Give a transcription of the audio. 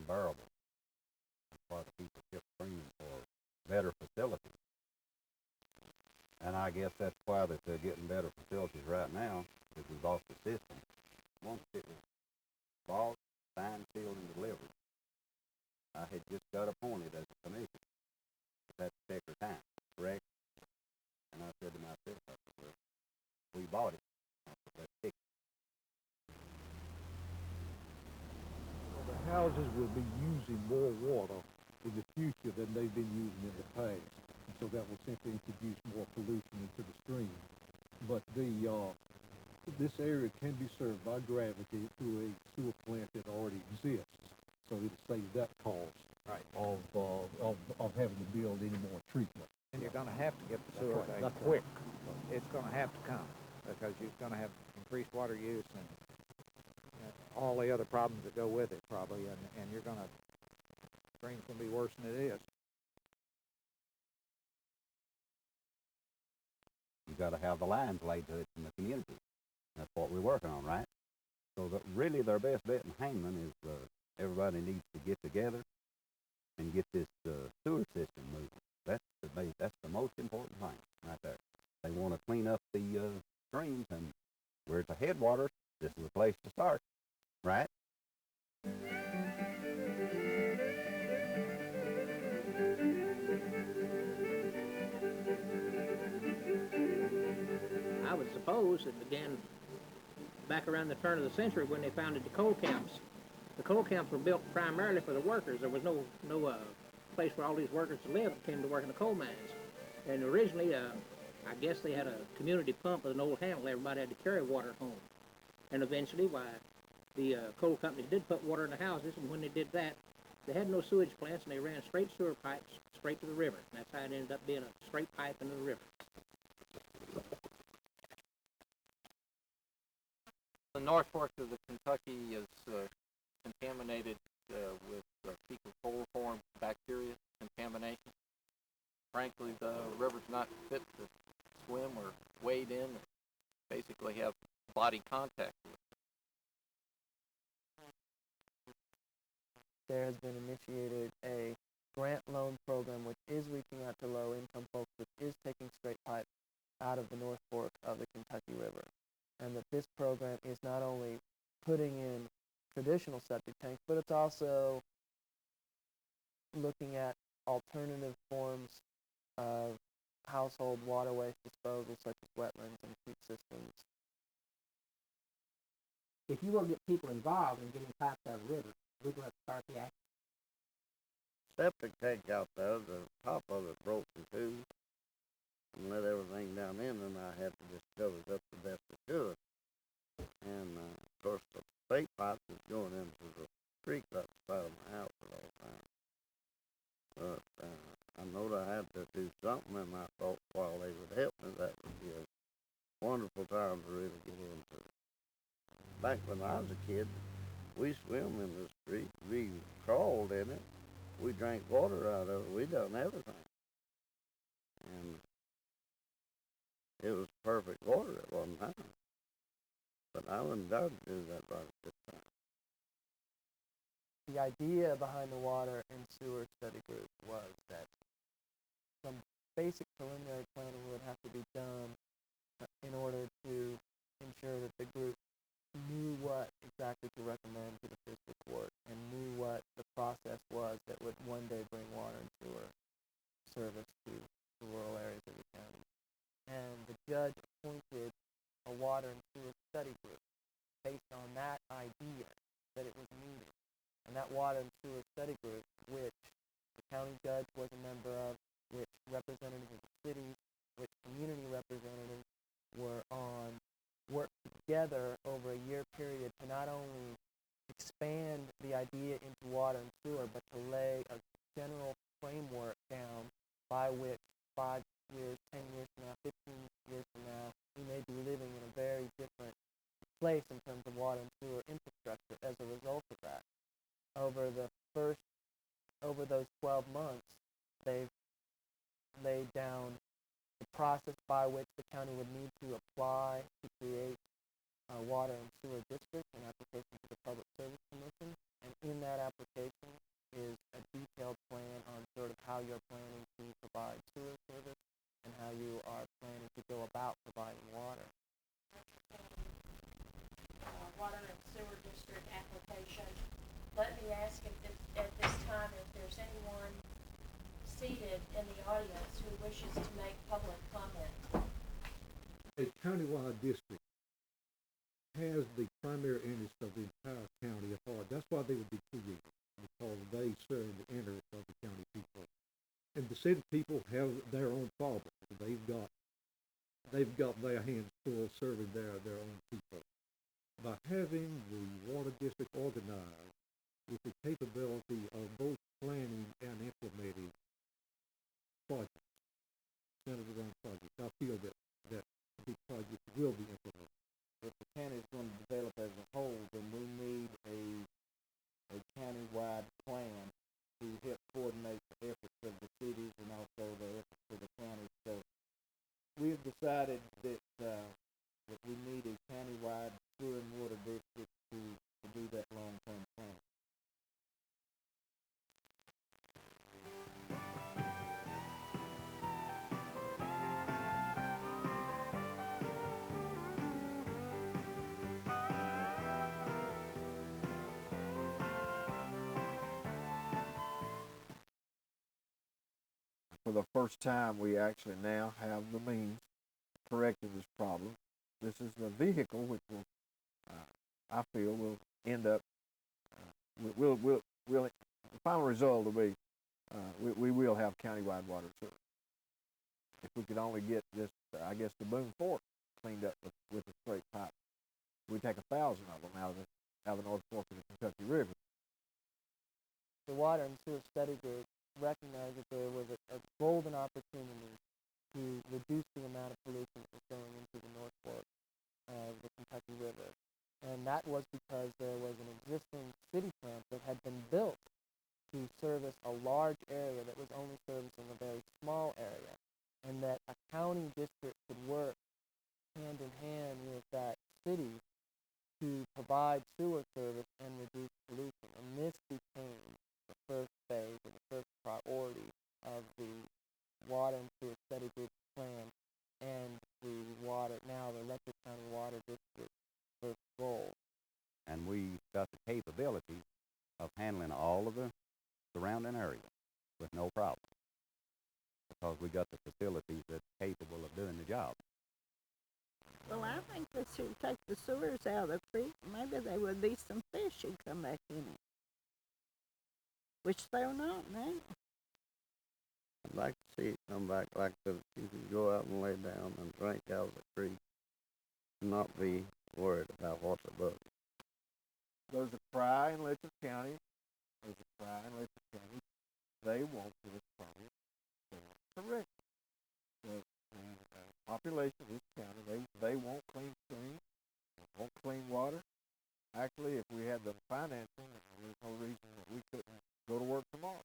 unbearable. That's why the people kept screaming for better facilities. And I guess that's why that they're getting better facilities right now, because we've lost the system. Once it was bought, signed, sealed, and delivered, I had just got appointed as a commission. That's second time, correct? And I said to myself, I said, well, we bought it. I said, let's fix it. Well, the houses will be using more water in the future than they've been using in the past. And so that will simply introduce more pollution into the stream. But this area can be served by gravity through a sewer plant that already exists. So it saves that cost of having to build any more treatment. And you're going to have to get the sewer That's quick. right. It's going to have to come because you're going to have increased water use and all the other problems that go with it probably, and you're going to, stream's going to be worse than it is. You got to have the lines laid to it in the community. That's what we're working on, right? So that really their best bet in Hangman is everybody needs to get together and get this sewer system moving. That's the most important thing right there. They want to clean up the streams, and where it's a headwaters, this is a place to start, right? I would suppose it began back around the turn of the century when they founded the coal camps. The coal camps were built primarily for the workers. There was no place for all these workers to live that came to work in the coal mines. And originally, I guess they had a community pump with an old handle. Everybody had to carry water home. And eventually, the coal companies did put water in the houses, and when they did that, they had no sewage plants, and they ran straight sewer pipes straight to the river. And that's how it ended up being a straight pipe into the river. The North Fork of the Kentucky is contaminated with fecal coliform bacteria contamination. Frankly, the river's not fit to swim or wade in, and basically have body contact with. There has been initiated a grant loan program which is reaching out to low-income folks, which is taking straight pipe out of the North Fork of the Kentucky River. And that this program is not only putting in traditional septic tanks, but it's also looking at alternative forms of household water waste disposal, such as wetlands and creek systems. If you want to get people involved in getting pipes out of the river, we're going to start the action. Septic tank out there, the top of it broke in two and let everything down in, and I had to just cover it up the best I could. And of course the state pipe was going into the creek right beside of my house at all times. But I know that I had to do something, and I thought while they would help me, that would be a wonderful time to really get into it. Back when I was a kid, we swim in the street, we crawled in it, we drank water out of it, we done everything. And it was perfect water at one time. But I wouldn't doubt to do that right at this time. The idea behind the water and sewer study group was that some basic preliminary planning would have to be done in order to ensure that the group knew what exactly to recommend to the fiscal court and knew what the process was that would one day bring water and sewer service to the rural areas of the county. And the judge appointed a water and sewer study group based on that idea that it was needed. And that water and sewer study group, which the county judge was a member of, which representatives of the city, which community representatives were on, worked together over a year period to not only expand the idea into water and sewer, but to lay a general framework down by which 5 years, 10 years from now, 15 years from now, we may be living in a very different place in terms of water and sewer infrastructure as a result of that. Over those 12 months, they've laid down the process by which the county would need to apply to create a water and sewer district, an application to the Public Service Commission, and in that application, you are planning to go about providing water. Water and sewer district application. Let me ask at this time if there's anyone seated in the audience who wishes to make public comment. A countywide district has the primary interest of the entire county at heart. That's why they would be created, because they serve the interest of the county people. And the city people have their own problems. They've got their hands full serving their own people. By having the water district organized with the capability of both planning and implementing projects, centered around projects, I feel that the project will be implemented. If the county is going to develop as a whole, then we need a countywide plan to help coordinate the efforts of the cities and also the efforts of the county. So we've decided that we need a countywide sewer and water district to do that long-term plan. For the first time, we actually now have the means of correcting this problem. This is the vehicle which will, I feel, will end up, the final result will be, we will have countywide water service. If we could only get just, I guess, the Boone Fork cleaned up with a straight pipe, we'd take 1,000 of them out of the North Fork of the Kentucky River. The Water and Sewer Study Group recognized that there was a golden opportunity to reduce the amount of pollution that was going into the North Fork of the Kentucky River. And that was because there was an existing city plant that had been built to service a large area that was only servicing a very small area, and that a county district could work hand in hand with that city to provide sewer service and reduce pollution. And this became the first phase or the first priority of the Water and Sewer Study Group plan and the Letcher County Water District first goal. And we've got the capabilities of handling all of the surrounding area with no problem, because we got the facilities that's capable of doing the job. Well, I think we should take the sewers out of the creek. Maybe there would be some fish who'd come back in it, which they're not now. I'd like to see it come back like that. You can go out and lay down and drink out of the creek and not be worried about what's above you. There's a cry in Letcher County. They want this problem correct. The population of this county, they want clean streams, they want clean water. Actually, if we had the financing, there's no reason that we couldn't go to work tomorrow.